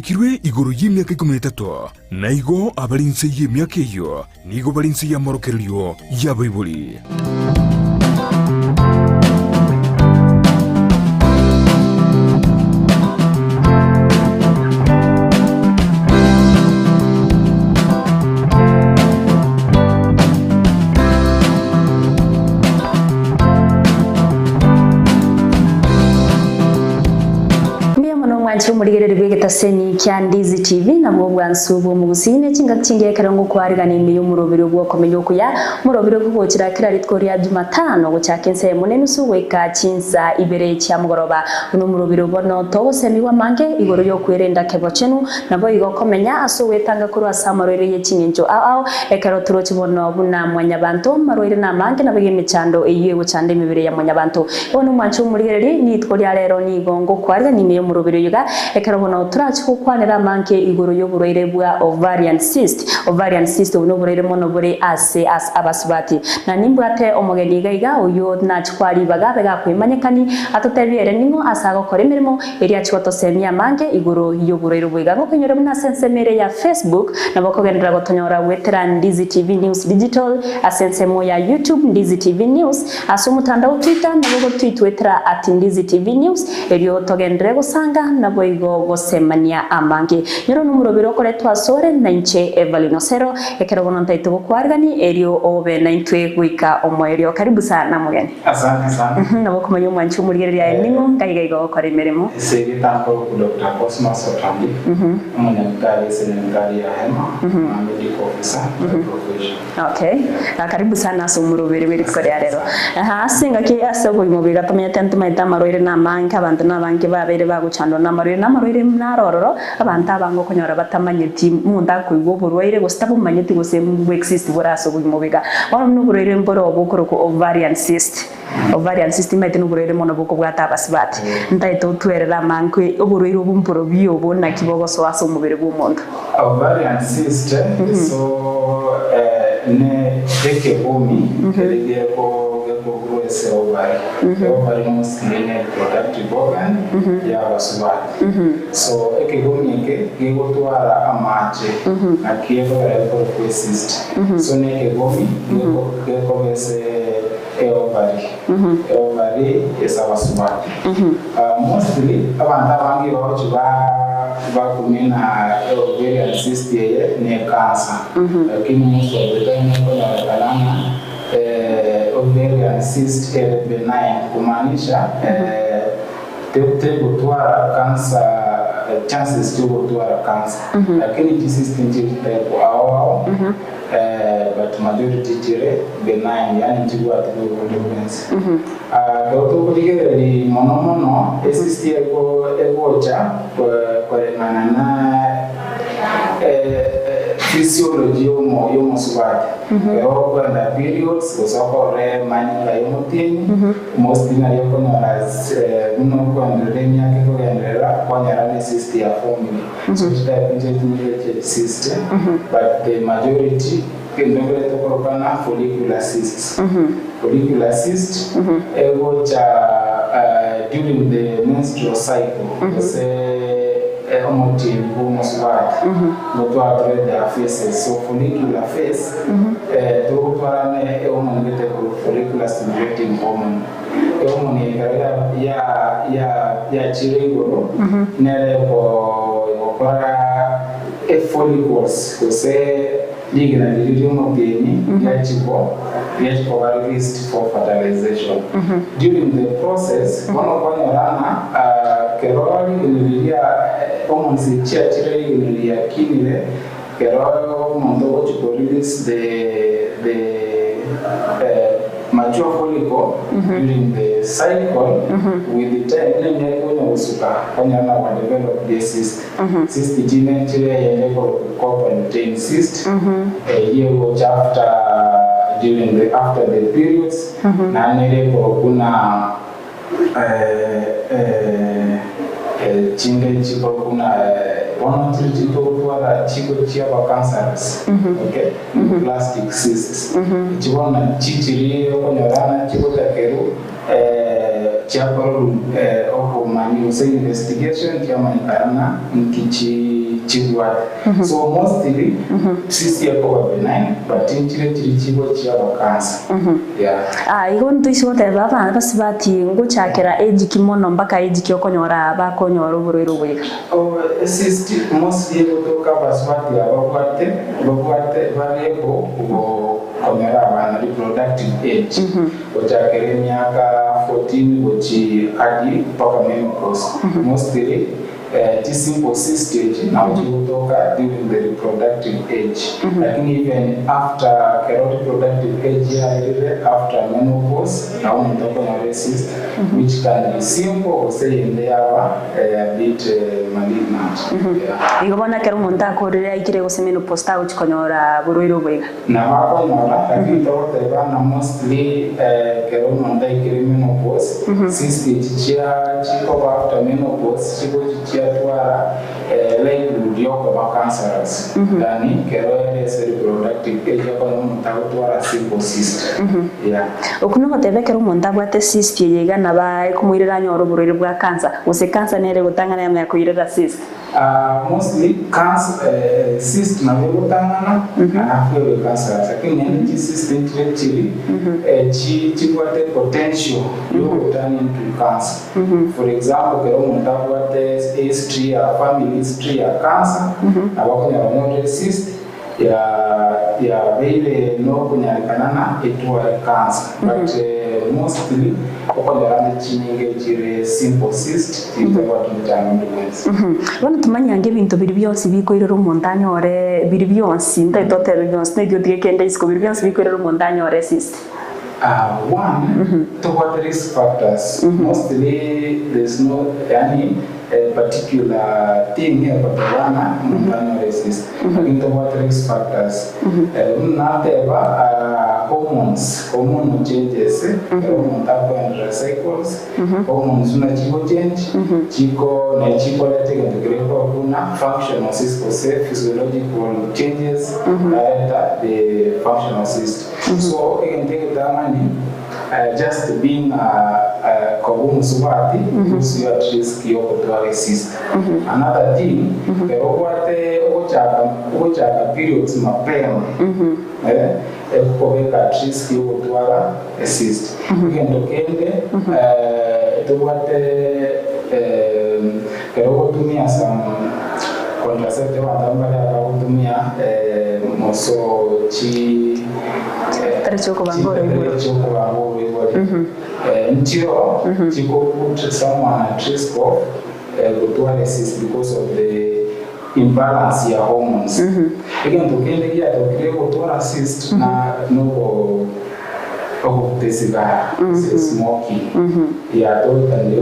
Yakirwe iguru y'imyaka 13 na igo abalinse y'imyaka iyo nigo balinse ya morokerio ya Bible. Murigerere bwegetaseni kya Ndizi TV na mubwansubu mu Gusii kingakingiye karango kwarigana imiyo murobero bwo Okomenya Okuya murobero bwo kirakira ritko rya Jumatano go cyakense munene suweka kinza ibere cya mugoroba uno murobero bono tose miwa mange igoro yo kwirenda kebocenu nabo Okomenya asowetanga kuri asamarore yekinjo ao ekaro turo kibono buna mwanyabantu marore na mange nabageme cyando eyewe cyande mibere ya mwanyabantu ono mwancu murigerere nitko rya rero ni gongo kwarigana imiyo murobero yoga ekarabona uturachi kukwanira manke igoro y'uburere bwa Ovarian Cyst uno burere mono bure as abasubati na nimbwate omugeni gaiga uyo nachikwari bagabe gakwimanyekani atotebere ningo asaga koremeremo eri achikoto semia manke igoro y'uburere bwiga ngo kunyore muna sensemere ya Facebook nabokogendera gotonyora wetera Ndizi TV News Digital asensemo ya YouTube Ndizi TV News asumutanda Twitter nabo tweetwetera @Ndizi TV News eriyo togendere gusanga nabo igo gosemania amange nyoro numurobero kore twasore nainche Evalinocero ekero gono ntaito kwargani erio obe naintwe gwika omoerio karibu sana mugeni asante sana nabo kumanyo mwanchu murigerere ya ningo ngaiga igo kore meremo sege tanko Dr. Cosmas Otambi mwenye senengari ya hema medical officer profession okay karibu sana so murobere beri kore rero asinga ki asogo imobiga tamya tantu maita maroire na manka abantu nabange babere bagucando na marore mnarororo abantu abango konyora batamanyeti munda kuigo burwaire gostabo manyeti gose mu exist buraso bumubiga ono nuburere mboro bukoro ko Ovarian Cyst mete nuburere mono buko bwata basibati ndaito twerera mankwe oburwaire obumporo biyo bona kibogo so aso mubere bw'umuntu Ovarian Cyst so ne teke bomi kelege ko se ovary mostly in productive organ ya basubati so ekebomi gego twara amache akiego for cyst so ne ekebomi gego bese ovary esa basubati mostly abantu abangi bakumina ovarian cyst ye ne cancer lakini most of the time kuna Ovarian cyst is benign kumaanisha kutwara cancer chances to kutwara cancer lakini cyst ni type au but majority tire benign yani tibu atuko doto kudigere ni mono cyst egocha kwa manana physiology yomo subati kwa na periods osoko re manyika yomotini mostly na yoko na muno kwa ndemya kiko yandera kwa nyarane cyst ya formula so type of cyst but the majority kendongere tokopana follicular cyst egocha during the menstrual cycle homotin homosubati to address their faces so follicular face to parane hormone follicular stimulating hormone hormone ya chirigoro nere ko para follicles ko se ligna dilimo deni ya chipo are released for fertilization during the process one kwa nyarana keroli ililia hormones chire ililia kinile keroli mondo chipo release the mature follicle during the cycle with the time nene usuka konyana wa develop the cyst cyst gene chire yene ko contain cyst year after during after the periods na nere ko kuna chinge chipo kuna one to kwa chico chia cancerous okay plastic cysts chiona chichiri okonyorana chico takeru chiaporo Okomenya investigation kama nikana nkichi chibwa so mostly cyst yako benign but inchire chirichibo chiaba cancer yeah igon tuisote baba basibati ngo chakera age kimono mpaka age kyokonyora bakonyora uburiro bwiga cyst mostly kutoka basibati ababwate barebo konyora abana reproductive age ochakere myaka 14 gochi hadi mpaka menopause mostly simple cyst stage now kutoka during the reproductive age lakini even after reproductive age after menopause now mtoko na cyst which can be simple or say in there a bit malignant igobona kero umuntu akorera ikire gose menopause ta uchikonyora buruiro bwiga na bakonyora akitote bana mostly kero umuntu ikire menopause cyst stage chiko after menopause chiko twara like ulioko ba cancerous yani kero reproductive age kwa umuntu twara simple cyst yeah okuno gotebe kero umuntu abwate cyst yega naba kumwirira nyoro buriro bwa cancer use cancer nere gutangana ya kuyirira cyst mostly cancer cyst na gutangana afwe cancer lakini ni cyst intellectually chibwate potential yo turn into cancer for example kero umuntu abwate history ya family history ya cancer abakonya banyore cyst ya vile no kunyakanana itwa cancer but mostly okonya chinyinge chire simple cyst itwa tumjana ndwezi bana tumanyange bintu biri byose bikoirero montanyore biri byose ndayitotero byose ndio digekende isko biri byose bikoirero montanyore cyst one to what risk factors mostly there's no any particular thing here but one cyst into what risk factors hormone changes hormone cycles hormones na chiko change chiko na chiko lete integrate kuna functional cyst physiological changes that the functional cyst so you can take it just being kogumu subati because you are at risk of cyst another thing ochaka periods mapema kubeka at risk of cyst ugendo kende kero kutumia some contraceptive andambale kutumia moso chi choko bangore until chiko put someone at risk of cyst because of the imbalance ya hormones again tukende kia tukile cyst na no the cigar smoking yeah to can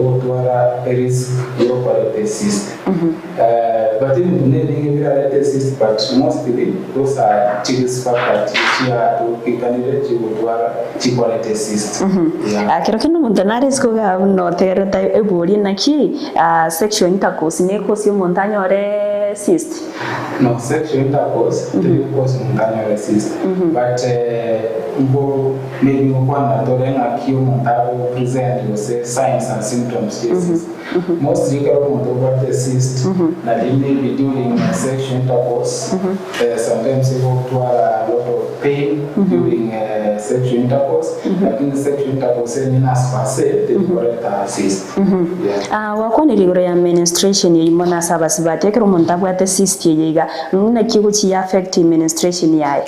risk your cyst but in the cyst but mostly those are risk factors to candidate to cyst kero kino montanare sko ga no terata ebori na ki sexual intercourse ne ko si montanyore cyst no sexual intercourse to cause montanyore cyst but maybe one tolenga kio montaro present you signs and symptoms cases mostly kero montoro cyst na maybe during sexual intercourse sometimes people to a lot of pain during sexual intercourse but in sexual intercourse ni naspase the correct cyst wakone ligoro ya menstruation yimona sabasibate kero montabo ate cyst yega nuna kigo chi affect menstruation yae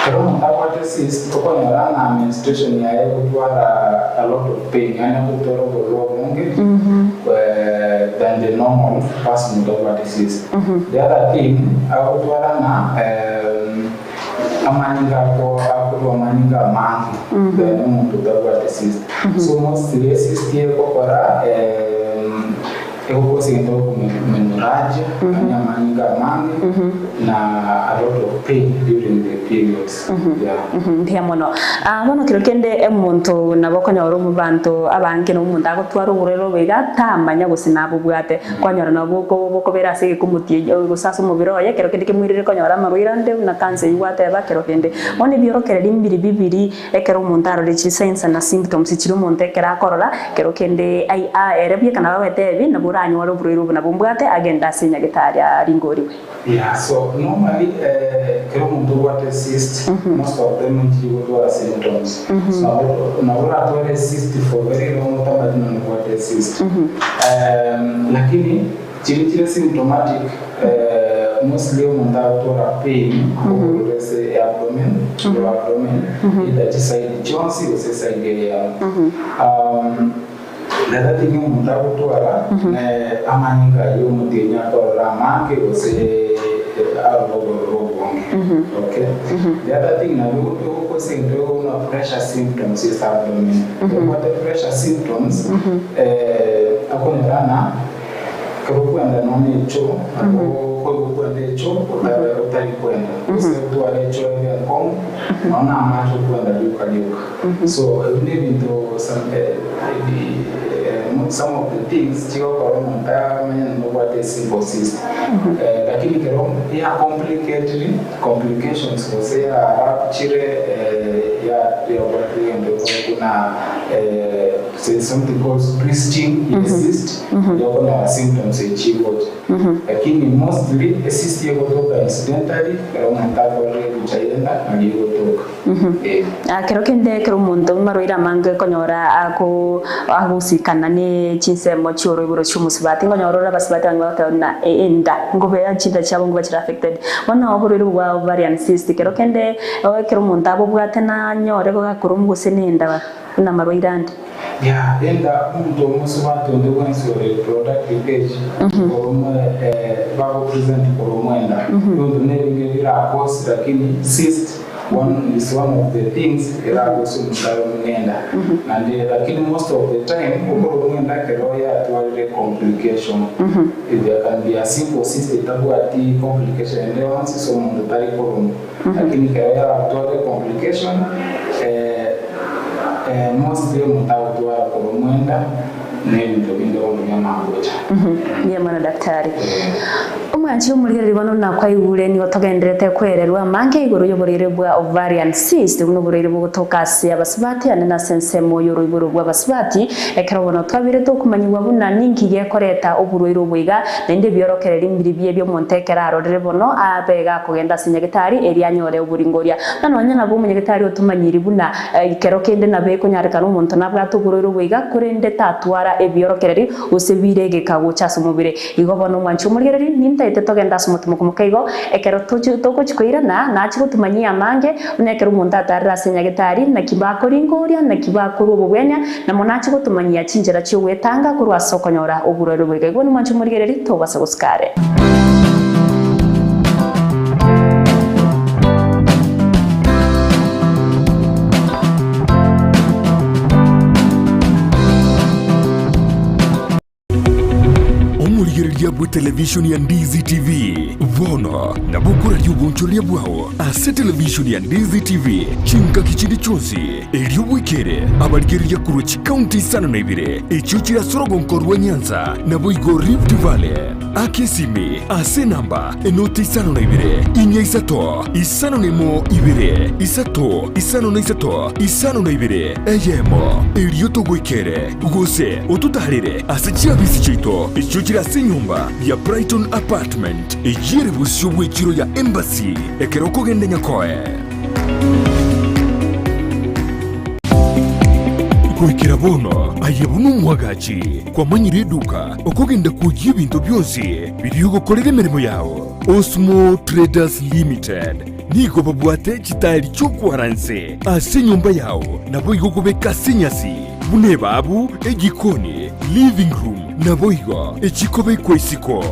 kero montabo ate cyst to kwa na menstruation yae kutwara a lot of pain yani kutoro go longe than the normal person with ovarian cyst the other thing akutwara na amaninga mangi the umuntu with cyst so mostly cyst yekokora ekukosinto menorrhagia amaninga mangi na a lot of pain during the periods ndia mono bono kirokende emuntu nabokonya oro mu bantu abange no umuntu agotwara uburero bega tamanya gusinabo bwate kwanyora nabo boko berase kumutie gusasa umubiro ye kirokende kimwirire konyora marwirande na cancer yiwate ba kirokende one birokere limbiri bibiri ekero umuntu aro signs and symptoms chiri umuntu ekera korora kirokende ai erebye kana bawete bi nabura oranyora oburwaire obuna bumbwate agenda ase nyagitari aringoriwe. Yeah, so normally kero muntu wate cyst, most of them nchigotwara symptoms. So naura atware cyst for very long time adina wate cyst. Lakini chile symptomatic mostly umuntu atwara pain or say abdomen, either side joints or side area. The other thing umuntu atwara amanyinga yo mutenya atwara manke or say okay. The other thing now we saying pressure symptoms is abdomen. What the pressure symptoms akonera kukwenda none cho kwenda cho utali kwenda usiku wale cho ile kom naona macho kwenda duka so even though some of the things chiko kwa mta manya no what is simple cyst lakini kero ya complications kwa say chire ya ovarian ndio kuna say something called twisting cyst ndio kuna symptoms ya chivo lakini mostly cyst ya kutoka incidentally kero mta kwa kuchaenda na hiyo kutoka kero kende kero muntu maroira mange konyora agusikana ni chinsemo choro iburo chumusibati ngonyorora basibati angwata na enda ngobe ya chinda chabo ngoba chira affected wana oburiro bwa ovarian cyst kero kende kero muntu abo bwate na nyore ko gakurumu gusenenda na maroira andi yeah enda muntu musibati ndo kwenso reproductive age babo present ko mwenda ndo nebinge bira cause lakini cyst one of the things that also mshayomenda and lakini most of the time ukoro mwenda keroya to complication there can be a simple cyst tabu ati complication and once so muntu tari korum lakini keroya to complication mostly mutawa to mwenda nendo bindo nyama ngoja ye mana daktari umwanchi umurire bono na kwaigure ni otogenderete kwererwa mange iguru yoborire bwa ovarian cyst uno burire bwo tokasi abasibati anena sensemo yoro iburu bwa basibati ekero bono twabire to kumanyirwa buna ningi yekoreta oburwiro bwiga nende byorokerera imbiri byo montekera arorere bono abega kugenda sinyagitari erianyore oburingoria nanonya nabo munyagitari otumanyiri buna ikero kende nabe kunyarika n'umuntu nabwa tuguriro bwiga kurende tatwara ebyorokereri usebirege kagucha somubire igobo no mwanchi umurgereri nintaite togenda sumutumo kumukaigo ekero toko chikoira na chigutumanyia mange unekero umuntu atarira senyagitari na kibako ringoria na kibako rububwenya na monachi gutumanyia chinjera cyo wetanga kurwa sokonyora oburero bwege igo no mwanchi umurgereri tobasa guskare Bwa television ya Ndizi TV vono na bukura ry'ubunchoria bwao ase television ya Ndizi TV chinka kichindi chonsi elio wikere abarigeriya kurochi county sana na ibire echo chira sorogonko rwa Nyanza na boigo Rift Valley akesimi ase namba enoti sana na ibire inya isato isano nemo ibire isato isano na isato isano na ibire eyemo elio to wikere gose otutarire ase chiabisi chito echo chira senyumba ya Brighton Apartment ejire busyo bwekiro ya Embassy ekeroko gende nyakoe kwikira bono ayebuno mwagachi kwa manyire duka okogenda kugiye bintu byose biriyo gukorera imirimo yawo Osmo Traders Limited nigo babwate kitari cyo kwaranse ase nyumba yawo nabo igokubeka senyasi bune babu egikoni living room naboigo echikobe kwesiko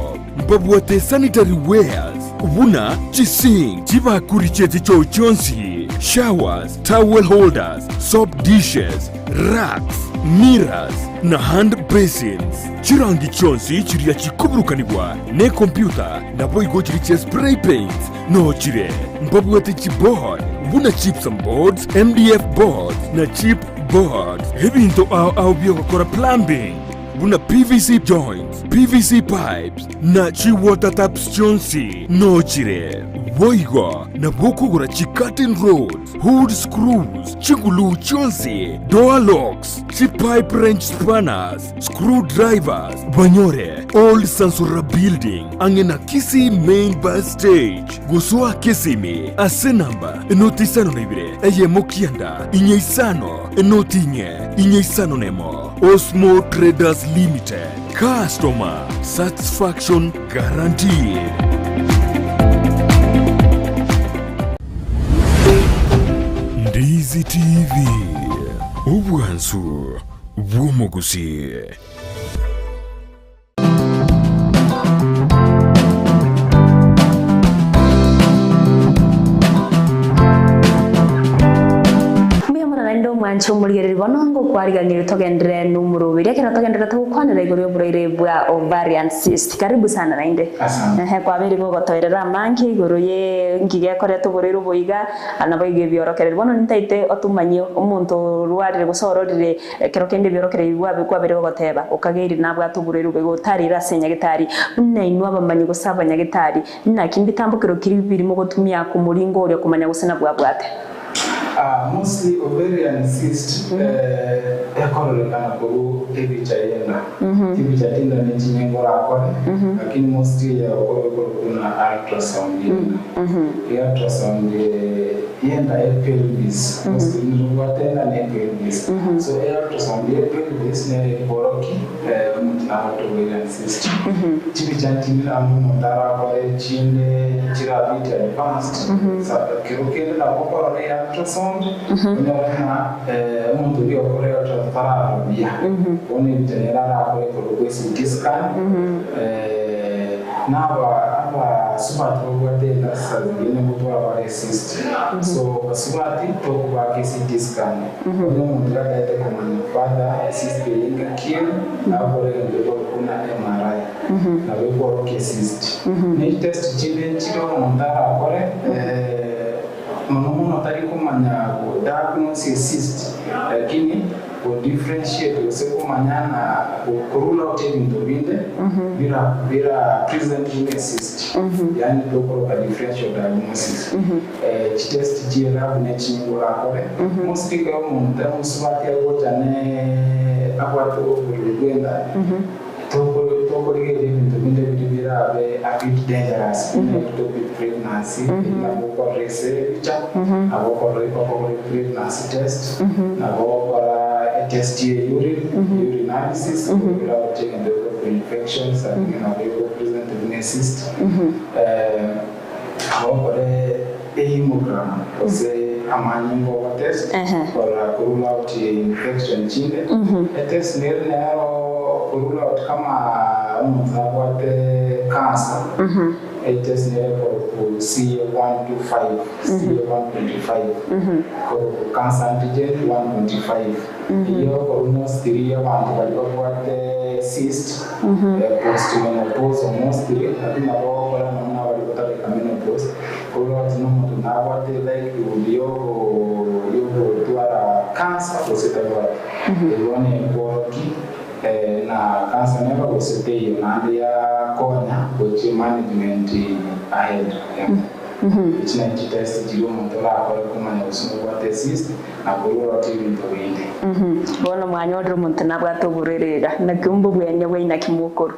babwate sanitary wares buna chising chibakuri chete cho chonsi showers towel holders soap dishes racks mirrors na hand basins chirangi chonsi chiria chikuburukanibwa ne computer naboigo chiri spray paints no chire babwate chibord buna chips and boards MDF boards na chip boards ebinto au biyo gukora plumbing buna PVC joints, PVC pipes na chi water taps chonsi nochire boigo na bokugura chi cutting rods, hood screws, chigulu chonsi, door locks, chi pipe wrench spanners, screwdrivers, banyore old Sansura building angena Kisii main bus stage gusua Kisimi ase namba enotisano nebire eye mokianda inyeisano enotinye inyeisano nemo Osmo Traders Limited, customer satisfaction guaranteed. Ndizi TV, ubwansu bw'omugusi. Mwancho muligere bonongo kwariganira togendere numurubiri kera togendere tukwanira igoro burire bwa Ovarian Cyst. Karibu sana nainde. Asante. Kwa biri go toirera manki igoro ye ngige kore tuburiro boiga anabaige biorokere bono ntaite otumanyo umuntu rwarire gusororire kero kende biorokere bwa bikwa biri go teba ukageri nabwa tuburiro bego tarira senya gitari unainwa bamanyi gusabanya gitari nakindi tambukiro kiri birimo gutumia ku muringo uri kumanya gusena bwa bwate. Mostly ovarian cyst ekorolekana kuru ebichayenda ibichatinda nechinengora akore lakini mostly ya kuna ultrasound ultrasound yenda pelvis mostly nurwatenda ne pelvis so ultrasound pelvis ne boroki mutna ovarian cyst chibichatinda mutara akore chinde chirabiti advanced kirokenda na bokoro ya ultrasound unaona umuntu ndio korea tutafara bia one generala kore kwa CT scan aba subati wote na sabini mtu wa cyst so subati to kwa CT scan umuntu data kama fada cyst yenga kiel na kore ndio kuna MRI na wepo cyst ni test chile chilo mundara kore manono tari kumanya diagnose cyst lakini ku differentiate useko manyana kurula utebinto binde bila present in cyst yani dokoro ka differential diagnosis test jira ne chingura kore mostly ka umuntu musubati agotane akwato urugenda toko ligede bintu binde bidibira be acute dangerous to be pregnancy na boko research aboko pregnancy test na boko test urine analysis without taking the infections and present in cyst aboko hemogram ose amanyengo test for rule out infection chinde test nero rule out kama mzakwate cancer test nero for CA125 for cancer antigen 125 hiyo almost 3 abantu walipata cyst post-menopause almost 3 lakini hapo wala namna walipata menopause kwa tunamu tunawate like ndio tuara cancer kusitawa ione boroki na cancer never kusitei na ndia konya which management ahead ichina test jiro mtola kwa kumanya usumu wa cyst na kurura tibi ntobinde bona mwanya odro muntana bwa tuburerera na kumbu bwenye bwina kimukoro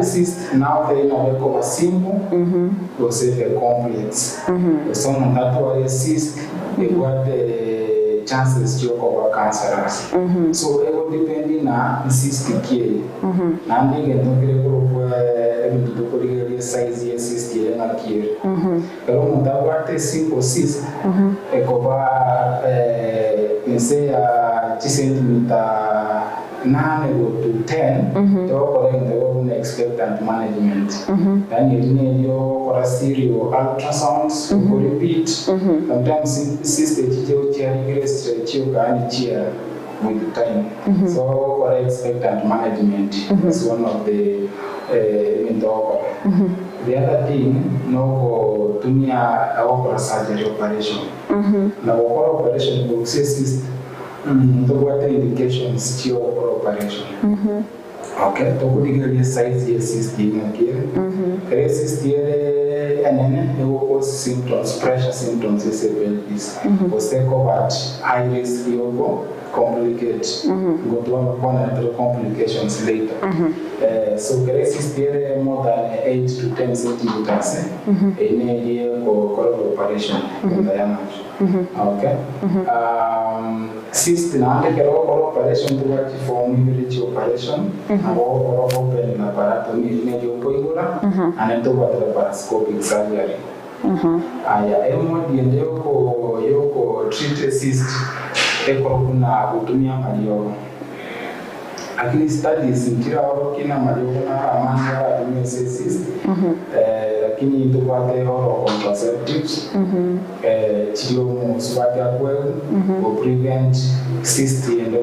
cyst now they know the simple was a complex so that was cyst it what the chances to cover cancerous so it will depend na cyst kia na ndinge ndokere kwa ebintu dokore size ya cyst ya na kia pero muda what simple cyst ekova inse ya 10 cm 9 to 10 to correct the expectant management yani ndio kwa serial ultrasounds or repeat sometimes cyst stretch can cheer with time so for expectant management is one of the the other thing no tumia our surgery operation na our operation cyst what indications to operation. Okay, to kudigeria size ya cyst ingakire. Kare cyst yere anene cause symptoms, pressure symptoms is pelvis. Oseko but high risk yogo complicate. Go to one another complications later. So kare cyst yere more than 8 to 10 centimeters. In area for operation. Okay. Cyst na ande kero operation to work for military operation. Or open laparotomy in a yoga and into laparoscopic surgery. Aya emodi yoko treat cyst ekokuna kutumia malio. Lakini studies ngira kina malio na amanga atumia cyst. Lakini tupate oro contraceptives. Chio muswati akwe or prevent cyst and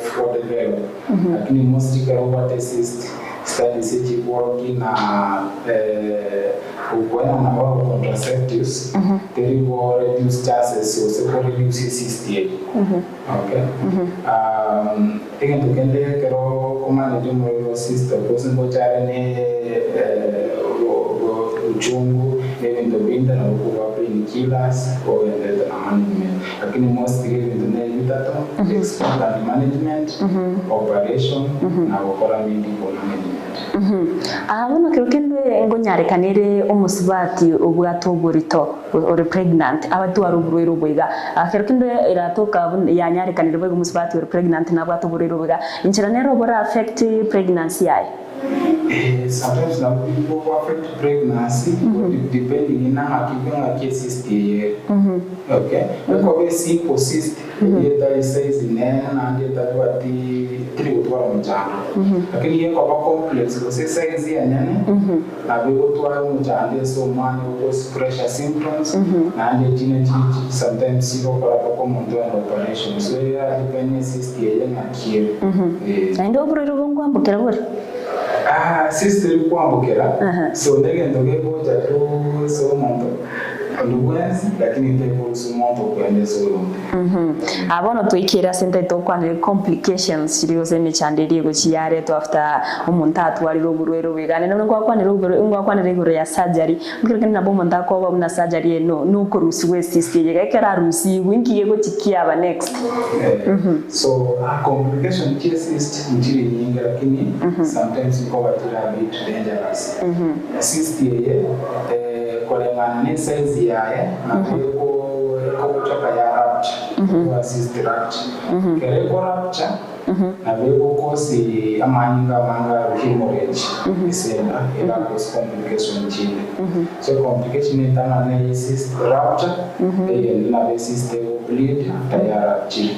for the veil. Lakini mostly karobate cyst studies working ukwena na oro contraceptives they will reduce chances so reduce cyst. Okay. Again to kende kero kumane jumo cyst because ngo chane uchungu even the winter na kuwa painkillers or the management. Lakini mostly even the nevitato expert management operation na ukora medical management. Abono kirukende ngo nyarekanire omusubati obwatogorito or pregnant abatu aruburo bwiga kirukende iratoka ya nyarekanire bwo omusubati or pregnant na bwatogoriro bwiga inchira nero bora affect pregnancy yae. Sometimes now people who affect pregnancy depending in how keeping a cyst here. Okay, because simple cyst that says in and that what the three would want to jam. Lakini hiyo kwa complex because size ya nyane na bigo tuwa mjande so man was pressure symptoms and genetic sometimes sio kwa common to an operation so ya depending cyst ya na kile. Ndio bro ngwa mbokera bro. Cyst ilikuwa mbokera so ndege ndoge moja tu so mambo nduguenzi lakini ndipo sumonto kwende so abono twikira sente to kwanire complications siriose michandiri go chiare to after umuntu atwari rugurwero bigane no ngwa kwanire iguru ya surgery ngirike nabo umuntu akoba una surgery no kurusi we cyst yekera rusi wingiye go chikia aba next. So complication cyst njiri nyingi lakini sometimes iko batira bit dangerous. Cyst yeye kulingana na size yae na kutoka ya rupture cyst rupture kile rupture na vile kosi manga hemorrhage isema ila cause complication chini so complication ni tana na cyst rupture na vile cyst bleed after ya rupture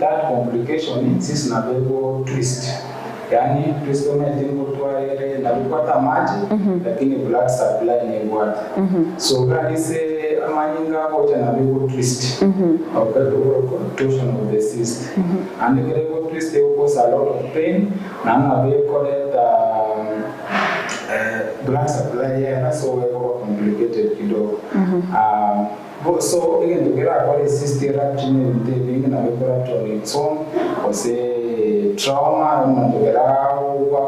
that complication cyst na vile twist yani twist kama tingo tuaire na kupata maji lakini blood supply ni bwana so kali se amanyinga kwa na vile twist okay torsion of the cyst and the twist they cause a lot of pain na vile collect blood supply ya so complicated kidogo so again to get a cyst rupture ni being na vile so ose trauma mandogera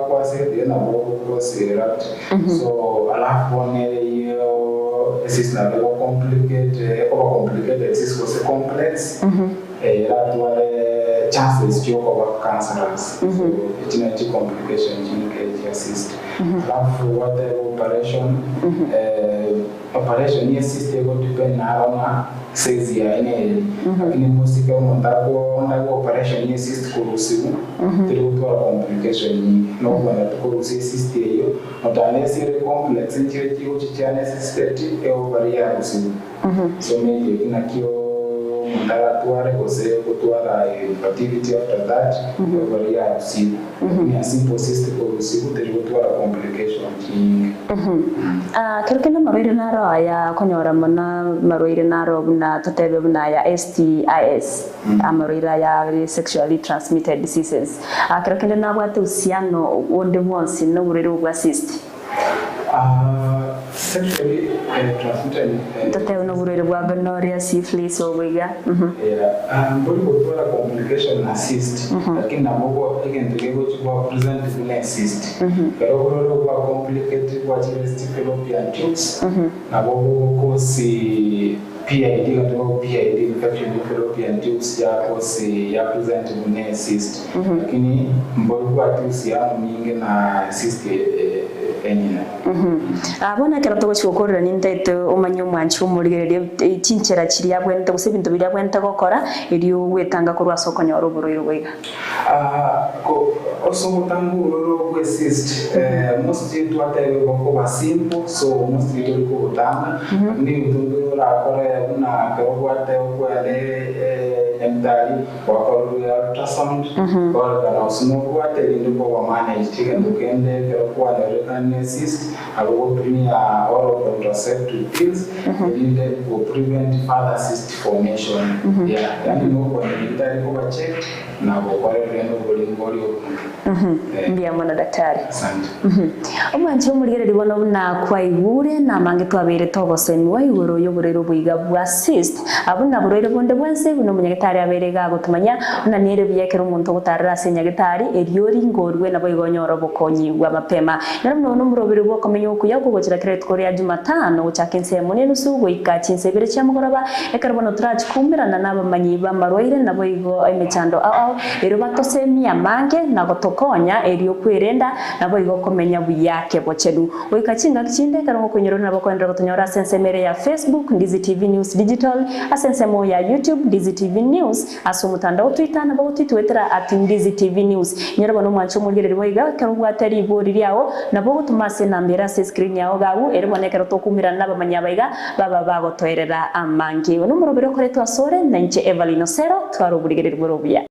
kwa se na kwa se rupture so alafu hiyo cyst na vile complicated cyst was complex that were chances to of cancerous so genetic complications in cyst alafu what the operation yes cyst go depend na size ya ene lakini mostly kama ndako operation yes cyst kurusibu tulikuwa complication nyingi no bwana tukurusi cyst hiyo otanesi complex nchire kiyo chichane cyst Ovarian kusibu so maybe kinakio ndalatuare kose kutuara fertility after that Ovarian kusibu ni simple cyst kurusibu tulikuwa complication nyingi kirkena maroire naro ya konyora mana maroire naro na totebe na ya STIs amaroire ya sexually transmitted diseases kirkena na bwate usiano wonde wonse no burero bwa cyst Sexually transmitted. Tate uno burere bwa gonorrhea, syphilis obuiga. Mboli kutoa complication na cyst, lakini nabo again tukego chukua present kuna cyst. Pero kwa complicated kwa fallopian tubes, nabo kosi PID ndio PID infection in fallopian tubes ya kosi ya present kuna cyst. Lakini mboli kwa tubes ya mingi na cyst enina. Abona kera to gukorera nintete umanyo mwanchi umurigererie cinchera kiria bwente gusebinto biria bwente gukora irio gwetanga kurwa sokonya oruburo irwiga. Ko osobotangu roro kwe cyst mostly tuatewe boko ba simple so mostly to ko botanga ni tundu la kore una ko atewe ko ale nyamtari wakoro ya ultrasound kwa kana osimo ko atewe ndo ko manage tigendo kende ko ale cyst alotumia oral contraceptive pills needed to prevent further cyst formation. Yani no kwa daktari kwa check na kwa reno bolingoli. Mbia mwana daktari. Asante. Omwanchi omurigereri bono na kwa igure na mange twabere togoseni wa igoro yoburero buiga bwa cyst abuna burero bonde bwense buno munyagitari abere ga gutumanya na nire byekera umuntu gutarira senyagitari eriori ngorwe na boigonyoro bokonyi wa mapema naro no murobere bwo komenya Okuya gukira kire tkoria Jumatano gucakense munene usugo ikacinse bere cya mugoroba ekarbono traje kumbirana n'abamanyi bamarwaire nabo igo emechando ero batosemia mange na gotokonya erio kwirenda nabo igo komenya buyake bochedu oikacinga kinde karongo kunyoro nabo kwendera gutonyora sensemere ya Facebook Ndizi TV News Digital asensemo ya YouTube Ndizi TV News asumutandao Twitter nabo twitwetera @Ndizi TV News nyoro bono mwancho mugireri boiga karungwa atari ibori yao nabo gutumase nambera screen yao gagu eribonekera tokumirana n'abamanyabaiga baba bagotoerera amangi no murobero kore twasore na nche Evalino Sero twaro burigereri borobuya.